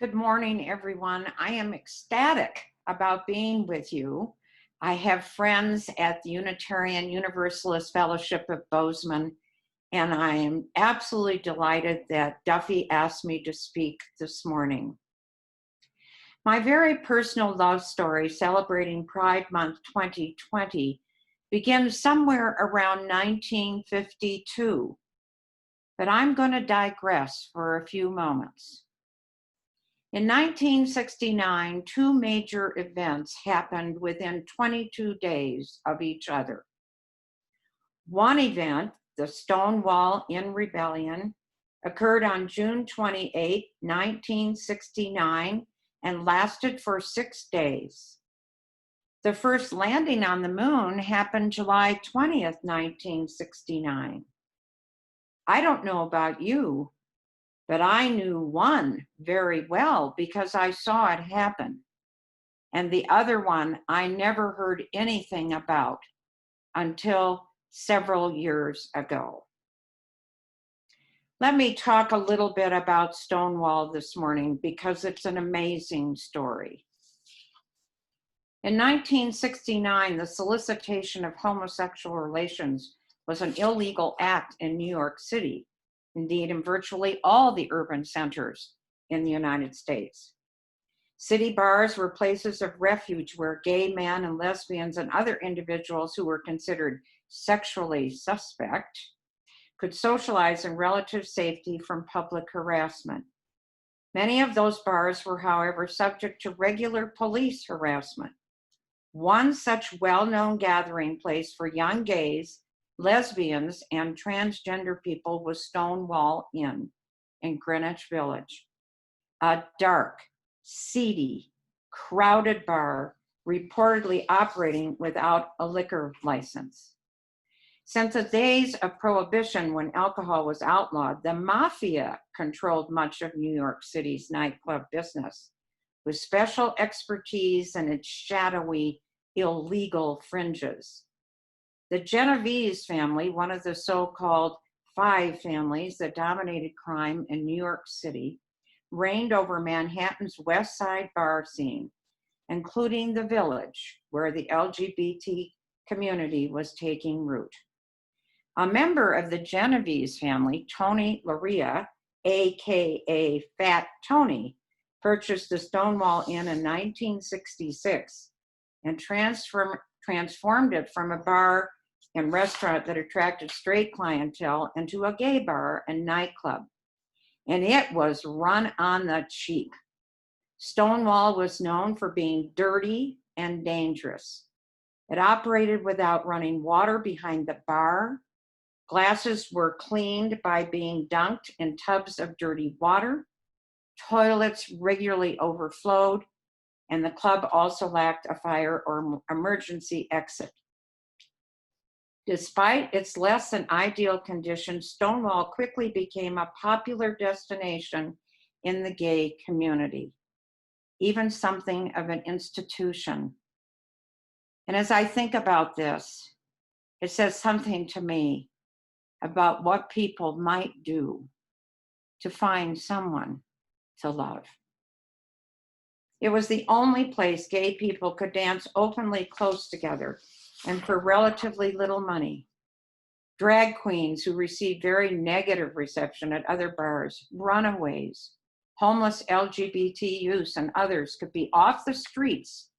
Good morning, everyone. I am ecstatic about being with you. I have friends at the Unitarian Universalist Fellowship of Bozeman, and I am absolutely delighted that Duffy asked me to speak this morning. My very personal love story celebrating Pride Month 2020 begins somewhere around 1952, but I'm going to digress for a few moments. In 1969, two major events happened within 22 days of each other. One event, the Stonewall Inn Rebellion, occurred on June 28, 1969, and lasted for 6 days. The first landing on the moon happened July 20th, 1969. I don't know about you, but I knew one very well because I saw it happen. And the other one I never heard anything about until several years ago. Let me talk a little bit about Stonewall this morning because it's an amazing story. In 1969, the solicitation of homosexual relations was an illegal act in New York City. Indeed, in virtually all the urban centers in the United States. City bars were places of refuge where gay men and lesbians and other individuals who were considered sexually suspect could socialize in relative safety from public harassment. Many of those bars were, however, subject to regular police harassment. One such well-known gathering place for young gays, lesbians, and transgender people was Stonewall Inn in Greenwich Village, a dark, seedy, crowded bar reportedly operating without a liquor license. Since the days of Prohibition, when alcohol was outlawed, the mafia controlled much of New York City's nightclub business, with special expertise in its shadowy, illegal fringes. The Genovese family, one of the so-called five families that dominated crime in New York City, reigned over Manhattan's West Side bar scene, including the Village, where the LGBT community was taking root. A member of the Genovese family, Tony Loria, aka Fat Tony, purchased the Stonewall Inn in 1966 and transformed it from a bar and restaurant that attracted straight clientele into a gay bar and nightclub. And it was run on the cheap. Stonewall was known for being dirty and dangerous. It operated without running water behind the bar. Glasses were cleaned by being dunked in tubs of dirty water. Toilets regularly overflowed, and the club also lacked a fire or emergency exit. Despite its less than ideal conditions, Stonewall quickly became a popular destination in the gay community, even something of an institution. And as I think about this, it says something to me about what people might do to find someone to love. It was the only place gay people could dance openly close together and for relatively little money. Drag queens who received very negative reception at other bars, runaways, homeless LGBT youths, and others could be off the streets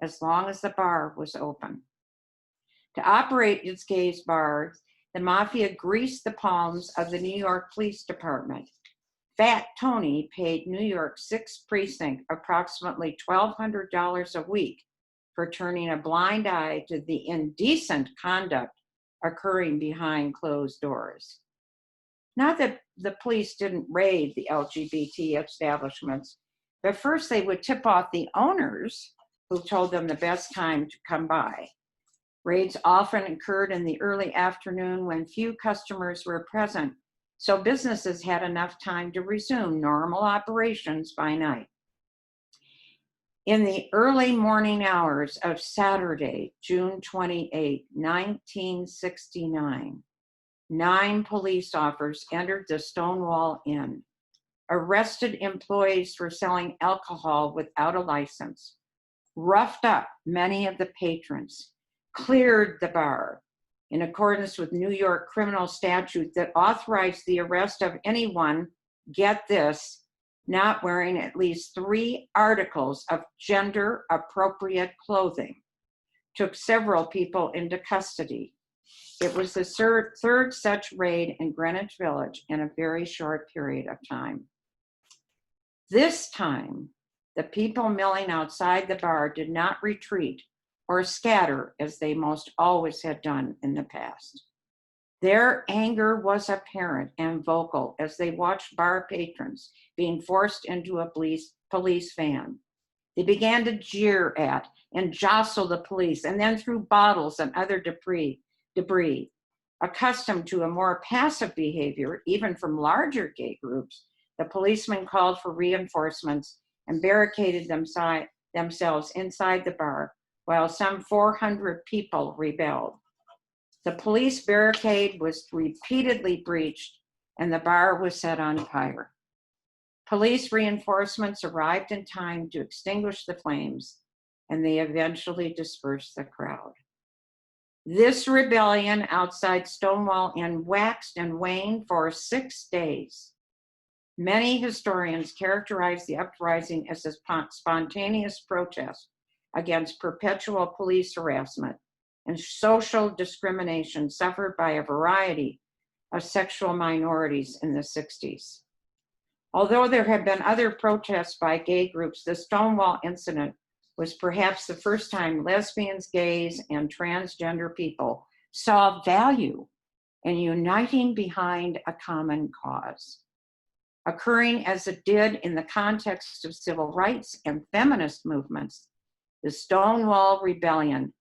as long as the bar was open. To operate its gay bars, the mafia greased the palms of the New York Police Department. Fat Tony paid New York's 6th Precinct approximately $1,200 a week for turning a blind eye to the indecent conduct occurring behind closed doors. Not that the police didn't raid the LGBT establishments, but first they would tip off the owners who told them the best time to come by. Raids often occurred in the early afternoon when few customers were present, so businesses had enough time to resume normal operations by night. In the early morning hours of Saturday, June 28, 1969, 9 police officers entered the Stonewall Inn, arrested employees for selling alcohol without a license, roughed up many of the patrons, cleared the bar in accordance with New York criminal statute that authorized the arrest of anyone, get this, not wearing at least 3 articles of gender-appropriate clothing, took several people into custody. It was the third such raid in Greenwich Village in a very short period of time. This time, the people milling outside the bar did not retreat or scatter as they most always had done in the past. Their anger was apparent and vocal as they watched bar patrons being forced into a police van. They began to jeer at and jostle the police and then threw bottles and other debris. Accustomed to a more passive behavior, even from larger gay groups, the policemen called for reinforcements and barricaded themselves inside the bar, while some 400 people rebelled. The police barricade was repeatedly breached and the bar was set on fire. Police reinforcements arrived in time to extinguish the flames, and they eventually dispersed the crowd. This rebellion outside Stonewall Inn waxed and waned for 6 days. Many historians characterize the uprising as a spontaneous protest against perpetual police harassment and social discrimination suffered by a variety of sexual minorities in the 60s. Although there have been other protests by gay groups, the Stonewall incident was perhaps the first time lesbians, gays, and transgender people saw value in uniting behind a common cause. Occurring as it did in the context of civil rights and feminist movements, the Stonewall Rebellion,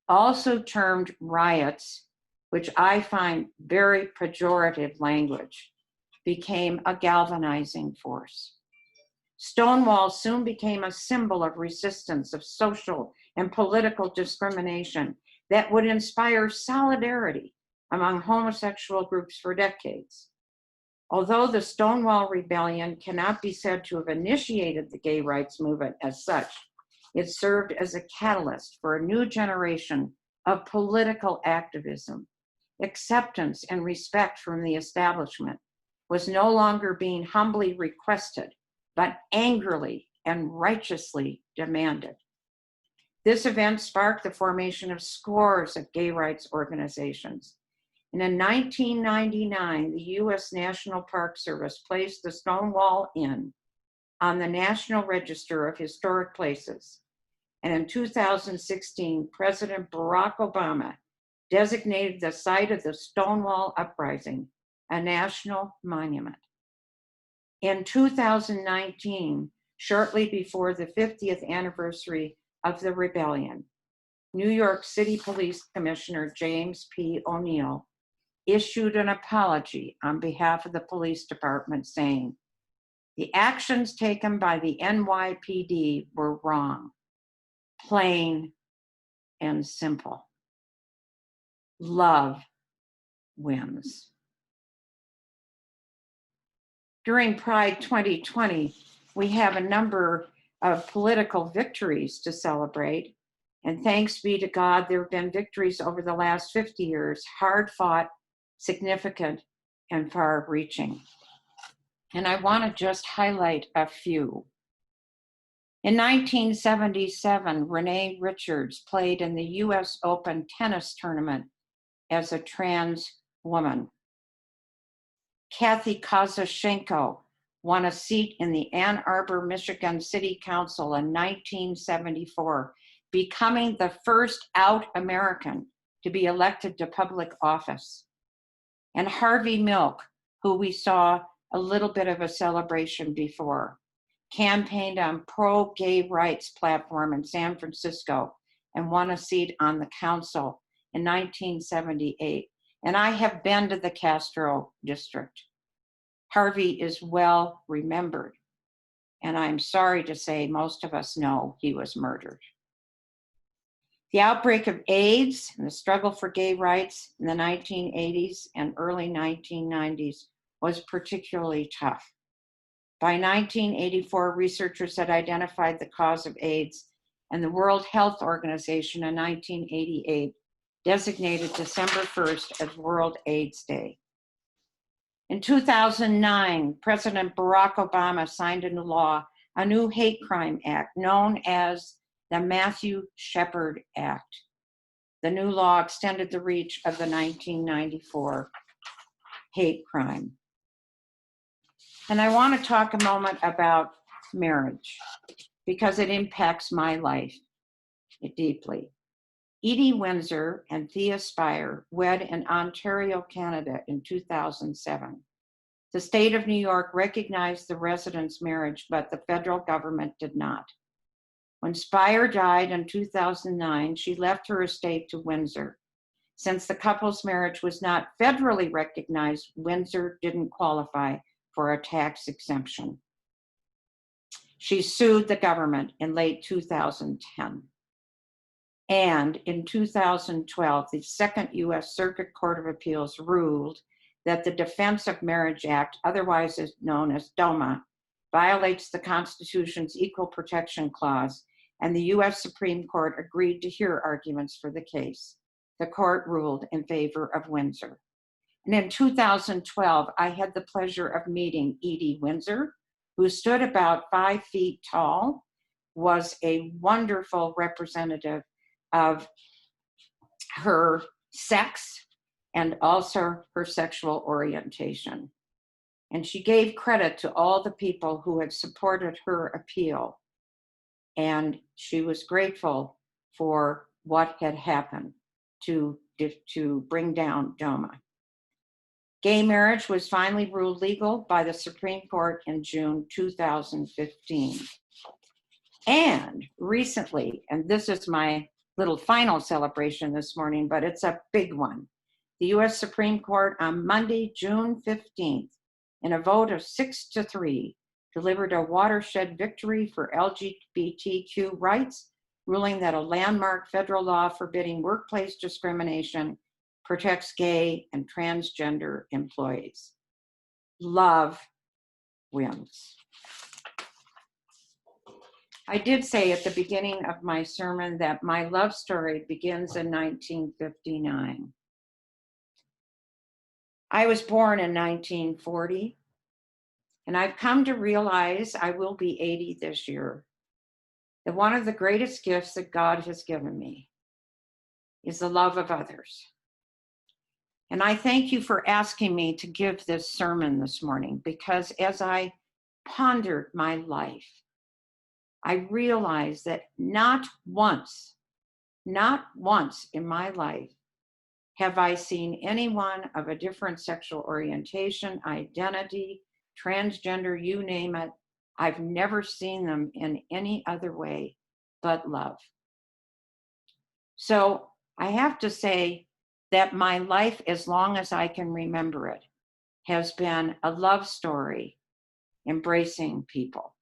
also termed riots, which I find very pejorative language, became a galvanizing force. Stonewall soon became a symbol of resistance of social and political discrimination that would inspire solidarity among homosexual groups for decades. Although the Stonewall Rebellion cannot be said to have initiated the gay rights movement as such, it served as a catalyst for a new generation of political activism. Acceptance and respect from the establishment was no longer being humbly requested, but angrily and righteously demanded. This event sparked the formation of scores of gay rights organizations. And in 1999, the U.S. National Park Service placed the Stonewall Inn on the National Register of Historic Places. And in 2016, President Barack Obama designated the site of the Stonewall Uprising a national monument. In 2019, shortly before the 50th anniversary of the rebellion, New York City Police Commissioner James P. O'Neill issued an apology on behalf of the police department saying, "The actions taken by the NYPD were wrong, plain and simple. Love wins." During Pride 2020, we have a number of political victories to celebrate. And thanks be to God, there have been victories over the last 50 years, hard fought, significant, and far reaching. And I want to just highlight a few. In 1977, Renee Richards played in the US Open tennis tournament as a trans woman. Kathy Kozashenko won a seat in the Ann Arbor, Michigan City Council in 1974, becoming the first out American to be elected to public office. And Harvey Milk, who we saw a little bit of a celebration before, campaigned on pro-gay rights platform in San Francisco and won a seat on the council in 1978. And I have been to the Castro district. Harvey is well remembered. And I'm sorry to say most of us know he was murdered. The outbreak of AIDS and the struggle for gay rights in the 1980s and early 1990s was particularly tough. By 1984, researchers had identified the cause of AIDS, and the World Health Organization in 1988 designated December 1st as World AIDS Day. In 2009, President Barack Obama signed into law a new hate crime act known as the Matthew Shepard Act. The new law extended the reach of the 1994 hate crime. And I want to talk a moment about marriage because it impacts my life deeply. Edie Windsor and Thea Spire wed in Ontario, Canada in 2007. The state of New York recognized the residents' marriage, but the federal government did not. When Spire died in 2009, she left her estate to Windsor. Since the couple's marriage was not federally recognized, Windsor didn't qualify for a tax exemption. She sued the government in late 2010. And in 2012, the Second U.S. Circuit Court of Appeals ruled that the Defense of Marriage Act, otherwise known as DOMA, violates the Constitution's Equal Protection Clause, and the U.S. Supreme Court agreed to hear arguments for the case. The court ruled in favor of Windsor. And in 2012, I had the pleasure of meeting Edie Windsor, who stood about 5 feet tall, was a wonderful representative of her sex and also her sexual orientation. And she gave credit to all the people who had supported her appeal. And she was grateful for what had happened to bring down DOMA. Gay marriage was finally ruled legal by the Supreme Court in June 2015. And recently, and this is my little final celebration this morning, but it's a big one. The US Supreme Court on Monday, June 15th, in a vote of 6-3, delivered a watershed victory for LGBTQ rights, ruling that a landmark federal law forbidding workplace discrimination protects gay and transgender employees. Love wins. I did say at the beginning of my sermon that my love story begins in 1959. I was born in 1940, and I've come to realize, I will be 80 this year, that one of the greatest gifts that God has given me is the love of others. And I thank you for asking me to give this sermon this morning, because as I pondered my life, I realized that not once in my life have I seen anyone of a different sexual orientation, identity, transgender, you name it. I've never seen them in any other way but love. So I have to say that my life, as long as I can remember it, has been a love story embracing people.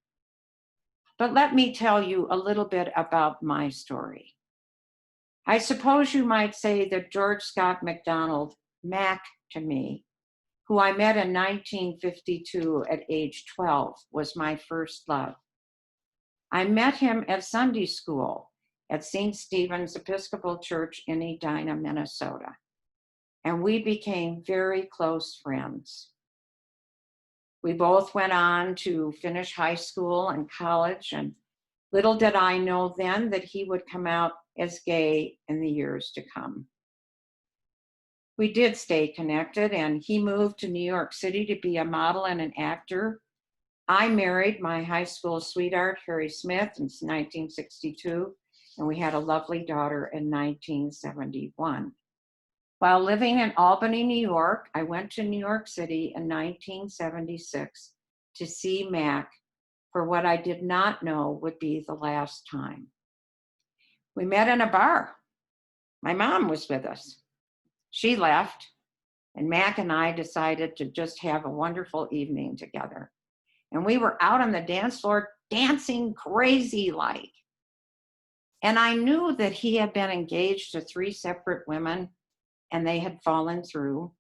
But let me tell you a little bit about my story. I suppose you might say that George Scott MacDonald, Mac to me, who I met in 1952 at age 12, was my first love. I met him at Sunday school at St. Stephen's Episcopal Church in Edina, Minnesota, and we became very close friends. We both went on to finish high school and college, and little did I know then that he would come out as gay in the years to come. We did stay connected, and he moved to New York City to be a model and an actor. I married my high school sweetheart, Harry Smith, in 1962, and we had a lovely daughter in 1971. While living in Albany, New York, I went to New York City in 1976 to see Mac for what I did not know would be the last time. We met in a bar. My mom was with us. She left, and Mac and I decided to just have a wonderful evening together. And we were out on the dance floor dancing crazy like. And I knew that he had been engaged to 3 separate women, and they had fallen through.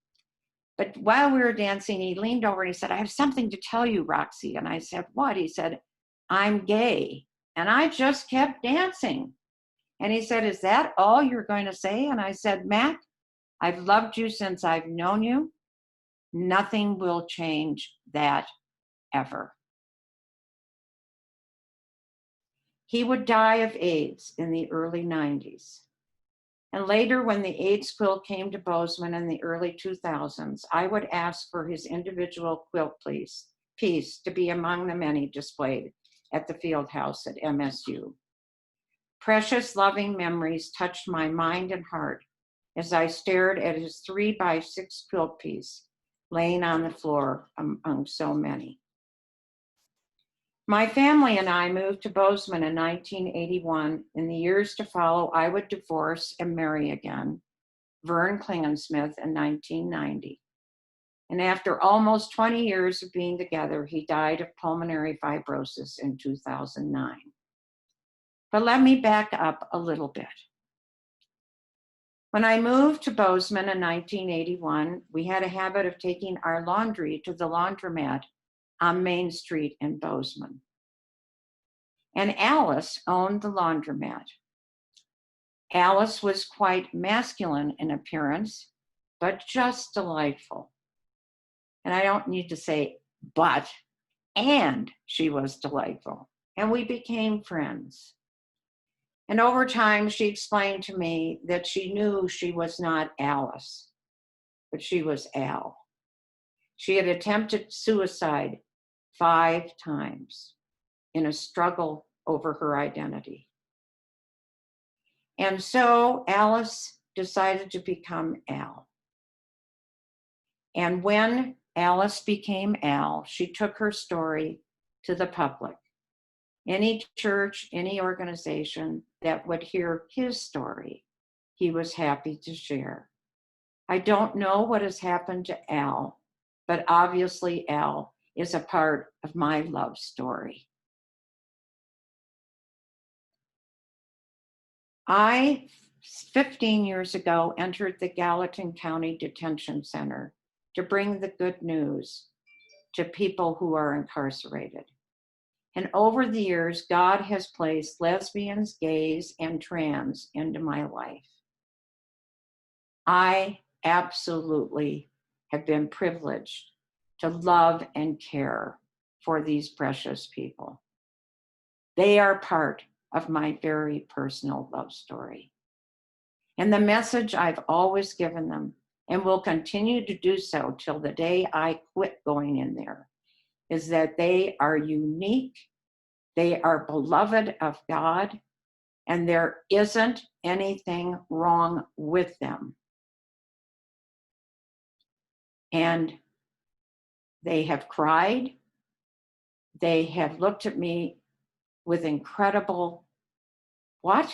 But while we were dancing, he leaned over and he said, I have something to tell you, Roxy. And I said, what? He said, I'm gay. And I just kept dancing. And he said, is that all you're going to say? And I said, Matt, I've loved you since I've known you. Nothing will change that ever. He would die of AIDS in the early 90s. And later, when the AIDS quilt came to Bozeman in the early 2000s, I would ask for his individual quilt piece to be among the many displayed at the field house at MSU. Precious, loving memories touched my mind and heart as I stared at his 3x6 quilt piece laying on the floor among so many. My family and I moved to Bozeman in 1981. In the years to follow, I would divorce and marry again, Vern Klingensmith, in 1990. And after almost 20 years of being together, he died of pulmonary fibrosis in 2009. But let me back up a little bit. When I moved to Bozeman in 1981, we had a habit of taking our laundry to the laundromat on Main Street in Bozeman. And Alice owned the laundromat. Alice was quite masculine in appearance, but just delightful. And I don't need to say but, and she was delightful. And we became friends. And over time, she explained to me that she knew she was not Alice, but she was Al. She had attempted suicide 5 times in a struggle over her identity. And so Alice decided to become Al. And when Alice became Al, she took her story to the public. Any church, any organization that would hear his story, he was happy to share. I don't know what has happened to Al, but obviously Al is a part of my love story. I, 15 years ago, entered the Gallatin County Detention Center to bring the good news to people who are incarcerated. And over the years, God has placed lesbians, gays, and trans into my life. I absolutely have been privileged to love and care for these precious people. They are part of my very personal love story. And the message I've always given them, and will continue to do so till the day I quit going in there, is that they are unique, they are beloved of God, and there isn't anything wrong with them. And they have cried, they have looked at me with incredible, what?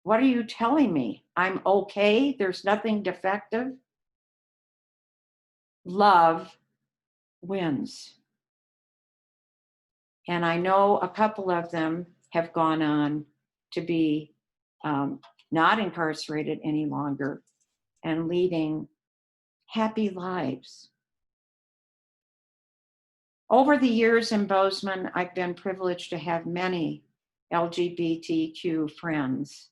What are you telling me? I'm okay, there's nothing defective? Love wins. And I know a couple of them have gone on to be not incarcerated any longer and leading happy lives. Over the years in Bozeman, I've been privileged to have many LGBTQ friends.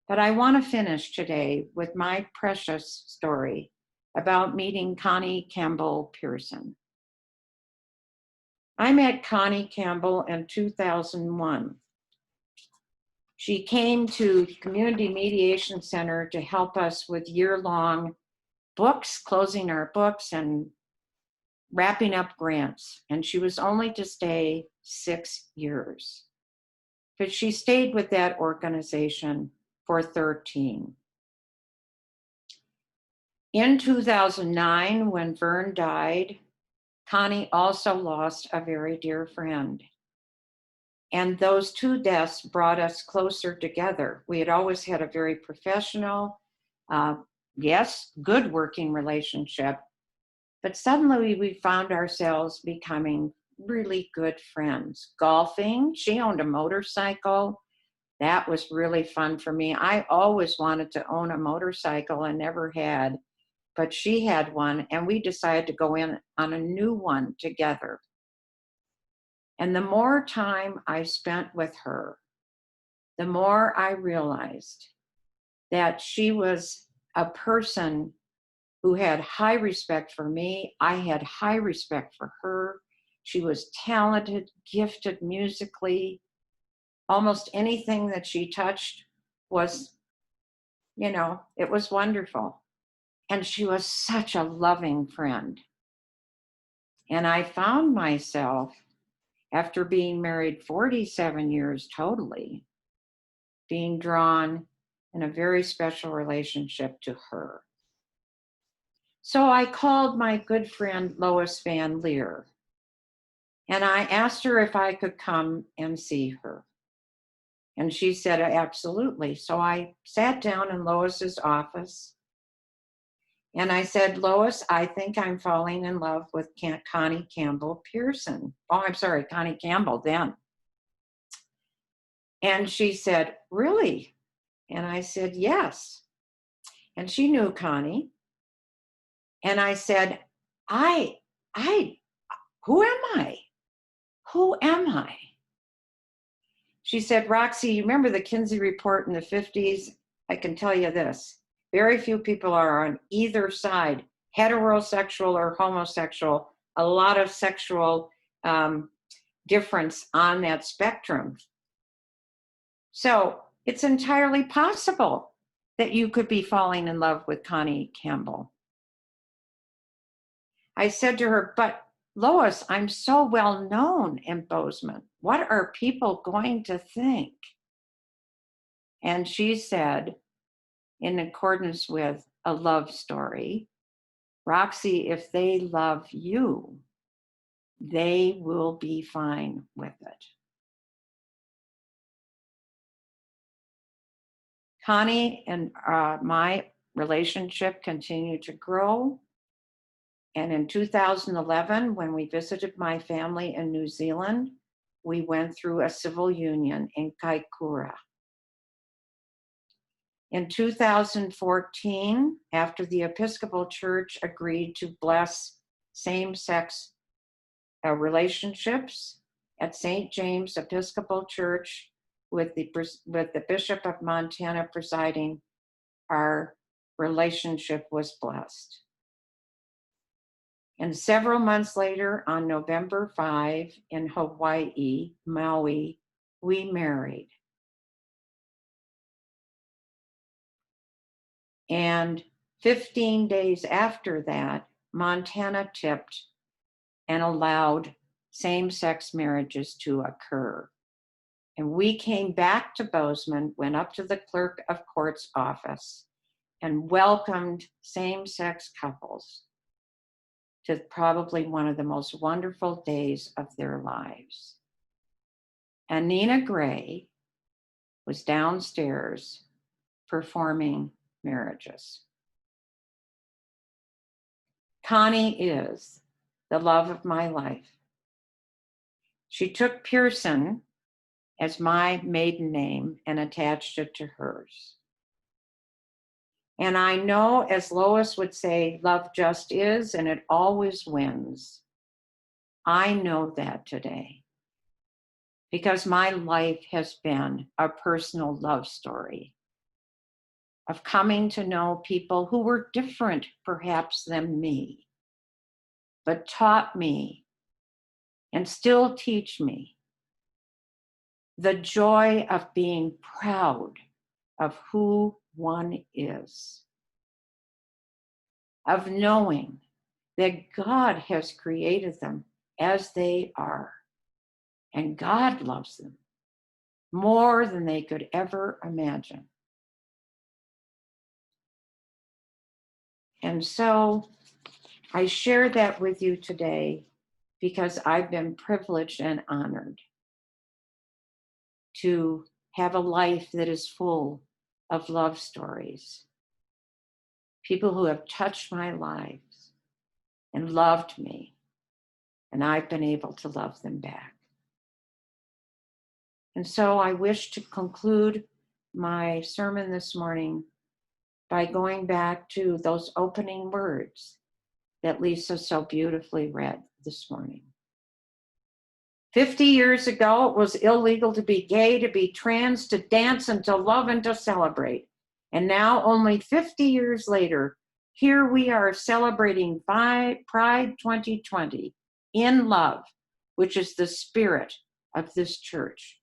But I want to finish today with my precious story about meeting Connie Campbell Pearson. I met Connie Campbell in 2001. She came to Community Mediation Center to help us with year-long books, closing our books and wrapping up grants. And she was only to stay 6 years. But she stayed with that organization for 13. In 2009, when Vern died, Connie also lost a very dear friend. And those 2 deaths brought us closer together. We had always had a very professional, yes, good working relationship, but suddenly we found ourselves becoming really good friends. Golfing, she owned a motorcycle. That was really fun for me. I always wanted to own a motorcycle and never had. but she had one, and we decided to go in on a new one together. And the more time I spent with her, the more I realized that she was a person who had high respect for me. I had high respect for her. She was talented, gifted musically. Almost anything that she touched was, it was wonderful. And she was such a loving friend. And I found myself, after being married 47 years totally, being drawn in a very special relationship to her. So I called my good friend Lois Van Leer, and I asked her if I could come and see her. And she said, absolutely. So I sat down in Lois's office, and I said, Lois, I think I'm falling in love with Connie Campbell Pearson. Oh, I'm sorry, Connie Campbell then. And she said, really? And I said, yes. And she knew Connie. And I said, who am I? Who am I? She said, Roxy, you remember the Kinsey report in the 50s? I can tell you this. Very few people are on either side, heterosexual or homosexual, a lot of sexual difference on that spectrum. So it's entirely possible that you could be falling in love with Connie Campbell. I said to her, but Lois, I'm so well known in Bozeman. What are people going to think? And she said, in accordance with a love story, Roxy, if they love you, they will be fine with it. Connie and my relationship continued to grow. And in 2011, when we visited my family in New Zealand, we went through a civil union in Kaikoura. In 2014, after the Episcopal Church agreed to bless same-sex relationships at St. James Episcopal Church with the Bishop of Montana presiding, our relationship was blessed. And several months later, on November 5 in Hawaii, Maui, we married. And 15 days after that, Montana tipped and allowed same-sex marriages to occur. And we came back to Bozeman, went up to the clerk of court's office, and welcomed same-sex couples to probably one of the most wonderful days of their lives. And Nina Gray was downstairs performing marriages. Connie is the love of my life. She took Pearson as my maiden name and attached it to hers. And I know, as Lois would say, love just is, and it always wins. I know that today because my life has been a personal love story of coming to know people who were different, perhaps, than me, but taught me and still teach me the joy of being proud of who one is, of knowing that God has created them as they are, and God loves them more than they could ever imagine. And so I share that with you today because I've been privileged and honored to have a life that is full of love stories. People who have touched my lives and loved me, and I've been able to love them back. And so I wish to conclude my sermon this morning by going back to those opening words that Lisa so beautifully read this morning. 50 years ago, it was illegal to be gay, to be trans, to dance, and to love and to celebrate. And now, only 50 years later, here we are celebrating Pride 2020 in love, which is the spirit of this church.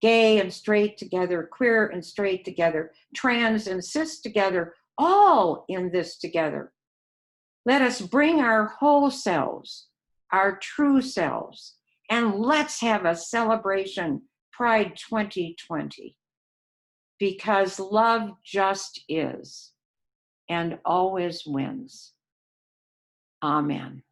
Gay and straight together, queer and straight together, trans and cis together, all in this together. Let us bring our whole selves, our true selves, and let's have a celebration, Pride 2020, because love just is and always wins. Amen.